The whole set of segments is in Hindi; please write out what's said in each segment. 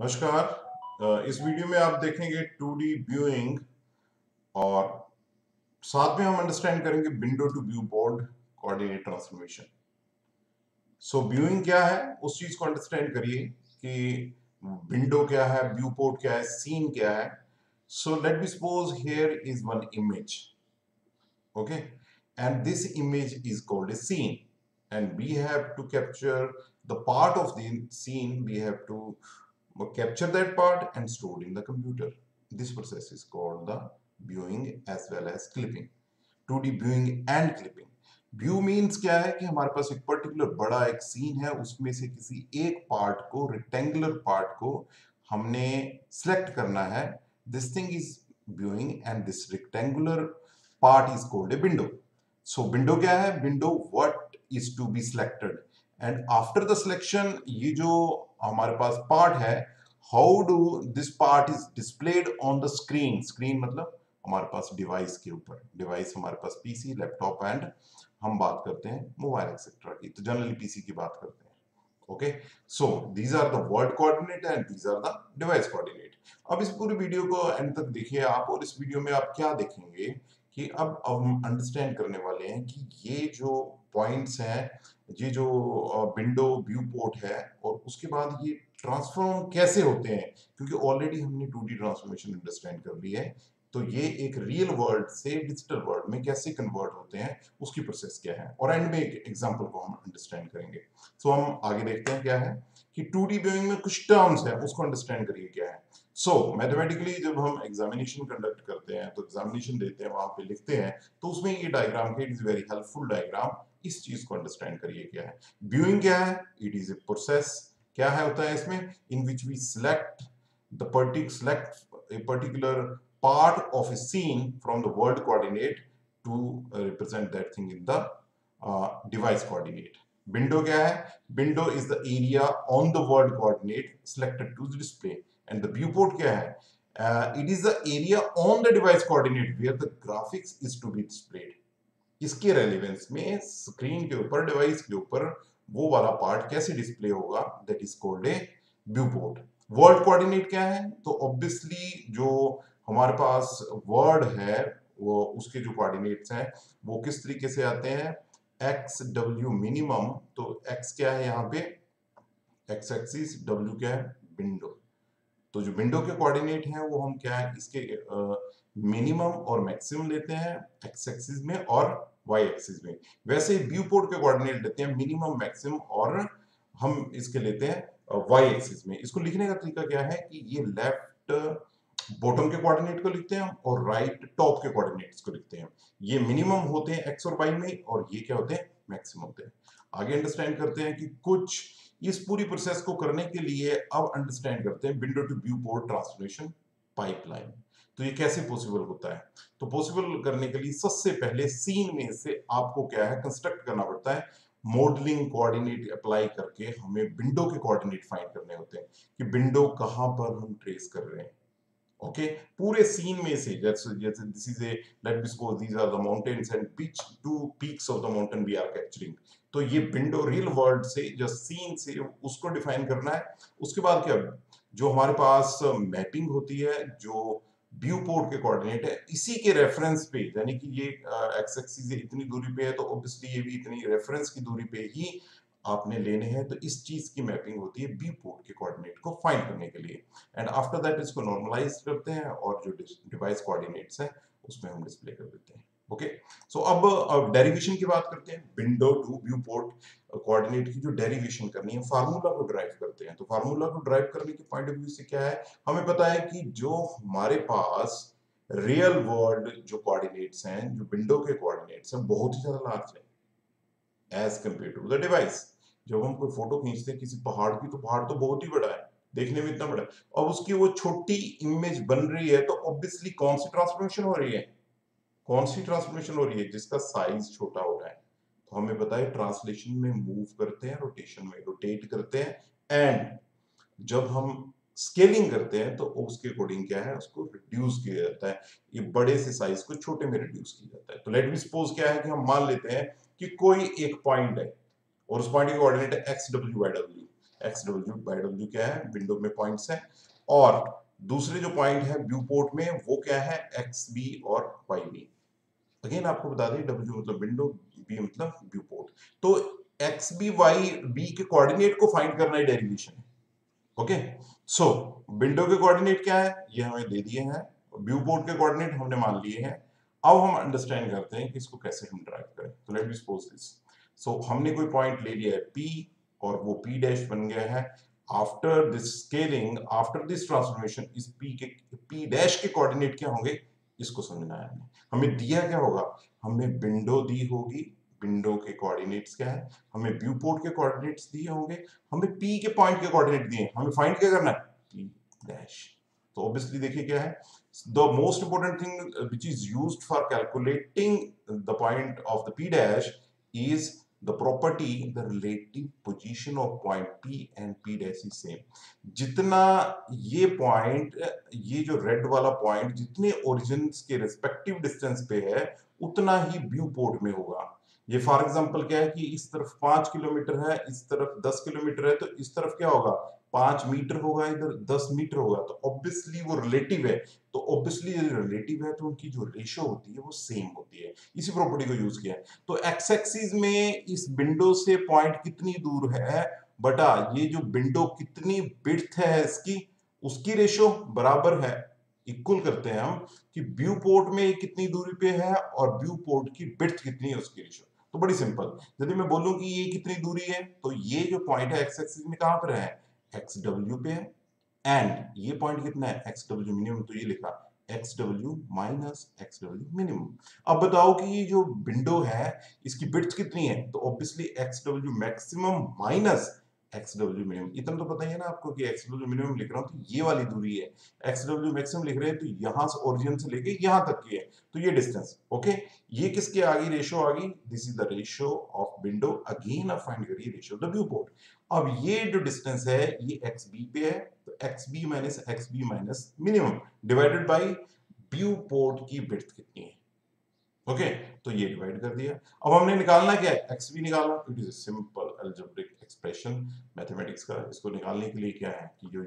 नमस्कार। इस वीडियो में आप देखेंगे 2D व्यूइंग और साथ में हम अंडरस्टैंड करेंगे window to viewport coordinate transformation. So viewing क्या है उस चीज को अंडरस्टैंड करिए कि विंडो क्या है, व्यू पोर्ट क्या है, सीन क्या है। So let be suppose here is one image, okay, and this image is called a scene, and we have to capture the part of the scene. We have to capture that part and store it in the computer. This process is called the viewing as well as clipping. 2D viewing and clipping. View means क्या है कि हमारे पास एक पर्टिकुलर बड़ा एक सीन है, उसमें से किसी एक पार्ट को, रेक्टेंगुलर पार्ट को हमने सिलेक्ट करना है. This thing is viewing and this rectangular part is called a window. So window क्या है? Window what is to be selected, and after the selection ये जो हमारे पास part है, how do this part is displayed on the screen. Screen मतलब हमारे पास डिवाइस के ऊपर, डिवाइस हमारे पास पीसी, लैपटॉप एंड हम बात करते हैं मोबाइल एक्सेट्रा की, तो जनरली पीसी की बात करते हैं. Okay, so these are the world coordinate and these are the device coordinate. अब इस पूरी वीडियो को एंड तक देखिए आप, और इस वीडियो में आप क्या देखेंगे कि अब हम अंडरस्टैंड करने वाले हैं कि ये जो पॉइंट्स हैं, ये जो विंडो व्यू पोर्ट है, और उसके बाद ये ट्रांसफॉर्म कैसे होते हैं, क्योंकि ऑलरेडी हमने 2D ट्रांसफॉर्मेशन अंडरस्टैंड कर ली है. तो ये एक रियल वर्ल्ड से डिजिटल वर्ल्ड में कैसे कन्वर्ट होते हैं, उसकी प्रोसेस क्या है, और एंड में एक एग्जांपल को हम अंडरस्टैंड करेंगे. सो हम आगे देखते हैं क्या है कि 2D व्यूइंग में कुछ टर्म्स है, उसको अंडरस्टैंड करिए क्या है. सो मैथमेटिकली जब हम एग्जामिनेशन कंडक्ट करते हैं, तो एग्जामिनेशन देते हैं, वहां पे लिखते हैं, तो उसमें ये डायग्राम है, it is very helpful diagram. इस चीज को अंडरस्टैंड करिए क्या है. व्यूइंग क्या है? It is a process. क्या है होता है इसमें? In which we select a particular part of a scene from the world coordinate to represent that thing in the device coordinate. Window क्या है? Window is the area on the world coordinate selected to display. And the viewport क्या है? It is the area on the device coordinate where the graphics is to be displayed. इसके रेलेवेंस में स्क्रीन के ऊपर, डिवाइस के ऊपर वो वाला पार्ट कैसे डिस्प्ले होगा, that is called a viewport. World coordinate क्या है? तो ऑब्वियसली जो हमारे पास वर्ड है, वो उसके जो कोऑर्डिनेट्स हैं वो किस तरीके से आते हैं? X W minimum. तो एक्स क्या है यहाँ पे? X axis. डब्ल्यू क्या है? विंडो. तो जो विंडो के कोऑर्डिनेट हैं वो हम क्या है, इसके मिनिमम और मैक्सिमम लेते हैं एक्स एक्सिस में और वाई एक्सिस में. वैसे व्यू पोर्ट के कोऑर्डिनेट लेते हैं मिनिमम, मैक्सिमम, और हम इसके लेते हैं वाई एक्सिस में. इसको लिखने का तरीका क्या है कि ये लेफ्ट बॉटम के कोऑर्डिनेट को लिखते हैं और राइट टॉप के कोऑर्डिनेट्स को लिखते हैं. ये मिनिमम होते हैं एक्स और वाई में, और ये क्या होते हैं? मैक्सिमम होते हैं. आगे अंडरस्टैंड करते हैं कि कुछ इस पूरी प्रोसेस को करने के लिए अब अंडरस्टैंड करते हैं window to viewport transformation pipeline. तो ये कैसे पॉसिबल होता है? तो पॉसिबल करने के लिए सबसे पहले सीन में से आपको क्या है, कंस्ट्रक्ट करना पड़ता है. मॉडलिंग कोऑर्डिनेट अप्लाई करके हमें विंडो के कोऑर्डिनेट फाइंड करने होते हैं कि विंडो कहां पर हम ट्रेस कर रहे हैं. ओके, पूरे सीन में से, जैसे this is a, let be suppose these are the mountains and which two peaks of the mountain we are capturing. तो ये विंडो रियल वर्ल्ड से, जो सीन से, उसको डिफाइन करना है. उसके बाद क्या, जो हमारे पास मैपिंग होती है, जो व्यू पोर्ट के कोऑर्डिनेट है, इसी के रेफरेंस पे, यानी कि ये एक्स एक्सिस इतनी दूरी पे है, तो ऑब्वियसली ये भी इतनी रेफरेंस की दूरी पे ही आपने लेने हैं. तो इस चीज की मैपिंग होती है व्यू पोर्ट के कोऑर्डिनेट को फाइंड करने के लिए. एंड आफ्टर दैट इसको नॉर्मलाइज करते हैं और जो डिवाइस कोऑर्डिनेट्स हैं उसमें हम डिस्प्ले कर देते हैं. ओके, सो अब डेरिवेशन की बात करते हैं. Window to viewport coordinate की जो डेरिवेशन करनी है, फार्मूला को ड्राइव करते हैं. तो फार्मूला को ड्राइव करने के पॉइंट ऑफ व्यू से क्या है, हमें पता है कि जो हमारे पास रियल वर्ल्ड जो कोऑर्डिनेट्स हैं, जो विंडो के कोऑर्डिनेट्स हैं, बहुत ही ज्यादा लार्ज है as compare to the device. जब हम कोई फोटो खींचते हैं किसी पहाड़ की, तो पहाड़ तो बहुत ही बड़ा है, देखने में इतना बड़ा है, और उसकी वो छोटी इमेज बन रही है, तो ऑब्वियसली कौन सी ट्रांसफॉर्मेशन हो रही है? कौन सी ट्रांसफॉर्मेशन हो रही है? जिसका साइज छोटा हो रहा है. तो हमें पता है ट्रांसलेशन में मूव करते हैं, रोटेशन में रोटेट करते हैं, एंड जब हम स्केलिंग करते हैं तो उसके अकॉर्डिंग क्या है, उसको रिड्यूस किया जाता है. ये बड़े से साइज को छोटे में रिड्यूस किया जाता है. तो लेट मी सपोज क्या है कि हम मान लेते हैं कि कोई एक पॉइंट है और उस पॉइंट की कोऑर्डिनेट है X W Y W. X W by W क्या है, विंडो में पॉइंट्स है, और दूसरे जो पॉइंट है व्यू पोर्ट में वो क्या है, एक्स बी और वाई बी। अगेन आपको बता दें डब्ल्यू मतलब विंडो, बी मतलब व्यू पोर्ट। तो एक्स बी वाई बी के कोऑर्डिनेट को फाइंड करना ही डेरिवेशन है। ओके, सो विंडो के कोऑर्डिनेट क्या है ये हमें दे दिए हैं, व्यू पोर्ट के कोऑर्डिनेट हमने मान लिए हैं। अब हम अंडरस्टैंड करते हैं कि इसको कैसे हम ड्राइव करें। तो लेट मी सपोज दिस, सो हमने कोई पॉइंट ले लिया है P और वो P डैश बन गया है। After this scaling, after this transformation, इस P डैश के कोऑर्डिनेट क्या होंगे इसको समझना है हमें। हमें दिया क्या होगा, हमें विंडो दी होगी, विंडो के कोऑर्डिनेट्स क्या है, हमें व्यू पोर्ट के कोऑर्डिनेट्स दिए होंगे, हमें P के पॉइंट के कोऑर्डिनेट दिए, हमें फाइंड क्या करना है, P डैश। तो ऑब्वियसली देखिए क्या है, the most important thing which is used for calculating the point of the P dash is the property, the relative position of point P and P dash is same। जितना ये पॉइंट, ये जो रेड वाला पॉइंट जितने ओरिजिन्स के रिस्पेक्टिव डिस्टेंस पे है उतना ही व्यू पोर्ट में होगा। ये फॉर एग्जांपल क्या है कि इस तरफ 5 किलोमीटर है, इस तरफ 10 किलोमीटर है, तो इस तरफ क्या होगा 5 मीटर होगा, इधर 10 मीटर होगा। तो ऑब्वियसली वो रिलेटिव है, तो ऑब्वियसली रिलेटिव है तो उनकी जो रेशो होती है वो सेम होती है। इसी प्रॉपर्टी को यूज किया है। तो एक्स एक्सिस में इस विंडो से पॉइंट कितनी दूर है बटा ये जो विंडो कितनी विड्थ है इसकी, उसकी रेशो बराबर है, इक्वल करते हैं हम कि व्यू पोर्ट में कितनी दूरी पे है और व्यू पोर्ट की विड्थ कितनी है उसकी रेशो। तो बड़ी सिंपल, यदि मैं बोलूं कि ये कितनी दूरी है तो ये जो पॉइंट है एक्स एक्सिस में कहां पर है, एक्स डब्ल्यू पे है, एंड ये पॉइंट कितना है एक्स डब्ल्यू मिनिमम, तो ये लिखा x W minus x W minimum. अब बताओ कि ये जो विंडो है इसकी विड्थ कितनी है, तो obviously x W maximum minus x W minimum. इतना तो पता ही है ना आपको कि एक्स डब्ल्यू मिनिमम लिख रहा हूं तो ये वाली दूरी है, एक्स डब्ल्यू मैक्सिमम लिख रहे हैं तो यहां से ओरिजिन से लेके यहां तक की है, तो ये डिस्टेंस। ओके, ये किसके आ गई, रेशो आ गई, this is the ratio of window. Again आप फाइंड करिए ratio of the view port. अब ये जो डिस्टेंस है ये एक्स बी पे है, तो X B minus minimum divided by viewport की विड्थ कितनी है। ओके, तो ये डिवाइड कर दिया। अब हमने निकालना क्या है, एक्स बी निकालना। It is simple algebraic expression mathematics का। इसको निकालने के लिए क्या है कि जो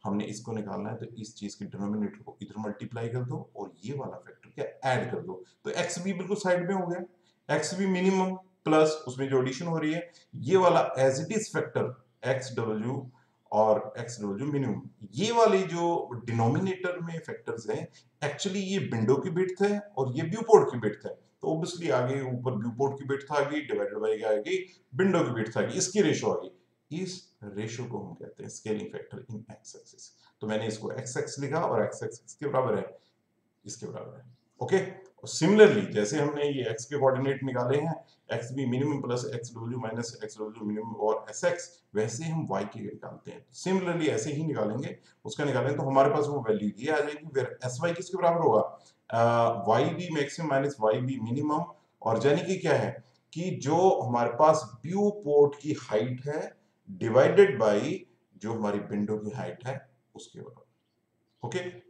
हमने इसको निकालना है तो इस चीज के डिनोमिनेटर को इधर मल्टीप्लाई कर दो और ये वाला फैक्टर क्या ऐड कर दो, तो एक्स बी बिल्कुल साइड में हो गया। एक्स बी मिनिमम प्लस उसमें जो एडिशन हो रही है ये वाला as it is factor X W और एक्स डब्ल्यू मिनिमम, ये वाली जो डिनोमिनेटर में फैक्टर्स हैं एक्चुअली ये विंडो की विड्थ है और ये व्यू पोर्ट की विड्थ है। तो ऑब्वियसली आगे ऊपर व्यू पोर्ट की विड्थ आ गई डिवाइडेड बाय क्या आ गई, विंडो की विड्थ आ गई, इसकी रेशो आ गई। इस रेशो को हम कहते हैं scaling factor in x axis. तो मैंने इसको एक्स एक्स लिखा और एक्स एक्स के बराबर है, इसके बराबर है। ओके, सिमिलरली जैसे हमने ये x के कोऑर्डिनेट निकाले हैं x B minimum plus x W minus x W minimum और एस एक्स, वैसे हम y के निकालते हैं। सिमिलरली ऐसे ही निकालेंगे, उसका निकालेंगे तो हमारे पास वो वैल्यू ये आ जाएगी, फिर एस वाई किसके बराबर होगा, Y B maximum minus Y B minimum, और यानी कि क्या है कि जो हमारे पास व्यू पोर्ट की हाइट है डिवाइडेड बाई जो हमारी विंडो की हाइट है उसके बराबर। ओके,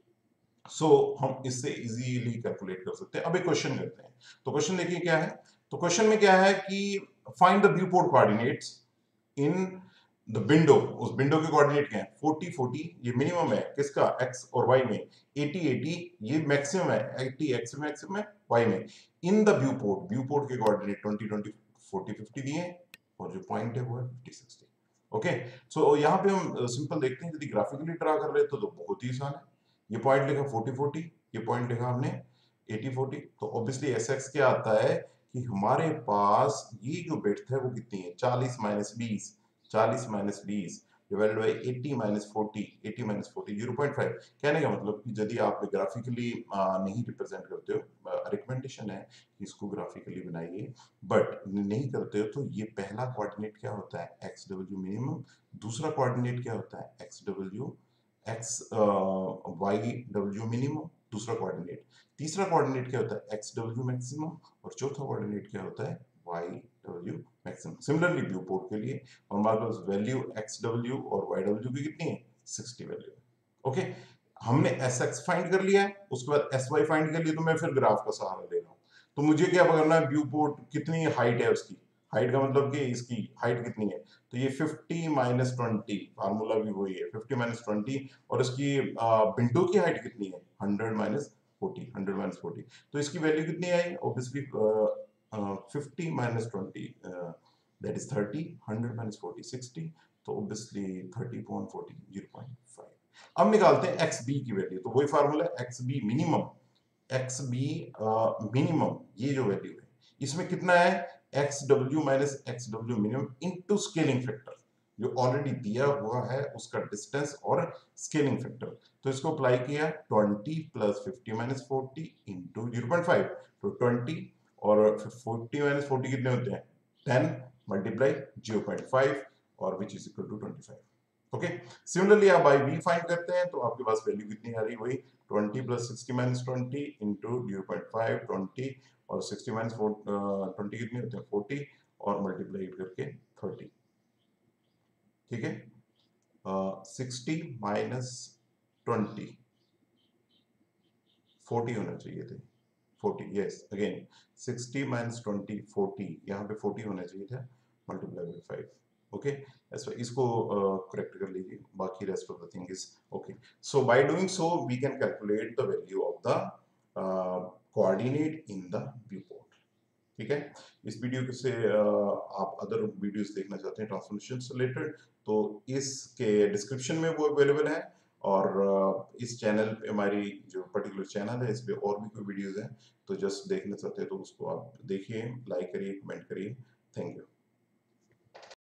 सो हम इससे इजीली कैलकुलेट कर सकते हैं। अब एक क्वेश्चन करते हैं, तो क्वेश्चन देखिए क्या है। तो क्वेश्चन में क्या है कि find the view port coordinates in the window. उस विंडो के कोऑर्डिनेट क्या है, 40 40 ये मिनिमम है किसका, एक्स और वाई में, 80 80 ये मैक्सिमम है, 80 एक्स में मैक्सिमम है वाई में। इन the view port, view port के कोऑर्डिनेट 20 20 40 50 दिए हैं और जो पॉइंट है वो है 50 60। ओके, सो यहाँ पे हम सिंपल देखते हैं, यदि ग्राफिकली ड्रा कर रहे तो बहुत ही आसान है। ये पॉइंट लिखा 40 40, ये पॉइंट लिखा हमने 80 40, तो ऑब्वियसली एस एक्स क्या आता है कि हमारे पास ये जो विड्थ है वो कितनी है, 40 minus 20, 40 minus 20 divided by 80 minus 40, 80 minus 40 0.5। कहने का मतलब कि यदि आप ग्राफिकली नहीं रिप्रेजेंट करते हो, रिकमेंडेशन है कि इसको ग्राफिकली बनाइए, बट नहीं करते हो तो ये पहला कोऑर्डिनेट क्या होता है एक्स डब्ल्यू मिनिमम, दूसरा कोऑर्डिनेट क्या होता है X W X Y W minimum दूसरा कोऑर्डिनेट, तीसरा कोऑर्डिनेट क्या होता है एक्स डब्ल्यू मैक्सिमम, और चौथा कोऑर्डिनेट क्या होता है Y W maximum. Similarly viewport के लिए हमारे पास वैल्यू एक्स डब्ल्यू और वाई डब्ल्यू की कितनी है 60 वैल्यू। ओके, हमने एस एक्स फाइंड कर लिया है, उसके बाद एस वाई फाइंड कर लिया, तो मैं फिर ग्राफ का सहारा ले रहा हूँ। तो मुझे क्या करना है, व्यू पोर्ट कितनी हाइट है उसकी, हाइट का मतलब कि इसकी हाइट कितनी है, तो ये 50 माइनस 20, फार्मूला भी वही है 50 माइनस 20, और इसकी विंडो की हाइट कितनी है 100 माइनस 40, 100 माइनस 40, तो इसकी वैल्यू कितनी I obviously 50 minus 20 that is 30, 100 minus 40 60, तो ऑब्वियसली 30.40 0.5। अब निकालते हैं एक्स बी की वैल्यू, तो वही formula x B minimum, x B minimum ये जो वैल्यू है इसमें कितना है X W minus x W minimum into scaling factor, जो ऑलरेडी दिया हुआ है उसका डिस्टेंस और स्केलिंग फैक्टर, तो इसको अप्लाई किया 20 प्लस 50 माइनस 40 इंटू 0.5, तो 20 और 40 माइनस 40 कितने होते हैं 10 मल्टीप्लाई 0.5 और which is equal to 25। Okay, similarly आप बाई बी फाइंड करते हैं तो आपके पास वैल्यू कितनी आ रही है, वही 20 प्लस 60 माइनस 20 इंटू 0.5, 20 और 60 माइनस 20 कितने होते हैं 40 और मल्टीप्लाई करके 30, ठीक है। 60 माइनस 20 40 होना चाहिए थे, 40 यस अगेन 60 माइनस 20 40, यहाँ पे 40 होना चाहिए था मल्टीप्लाई बाई 5। ओके, इसको करेक्ट कर लीजिए, बाकी rest of the thing is okay. So by doing so we can calculate the value of the coordinate in the viewport, ठीक है। इस वीडियो से आप अदर वीडियोस देखना चाहते हैं ट्रांसफॉर्मेशन से रिलेटेड, तो इसके डिस्क्रिप्शन में वो अवेलेबल है, और इस चैनल पे हमारी जो पर्टिकुलर चैनल है इस पे और भी कोई वीडियोस हैं, तो जस्ट देखना चाहते हैं तो उसको आप देखिए, लाइक करिए, कमेंट करिए। Thank you.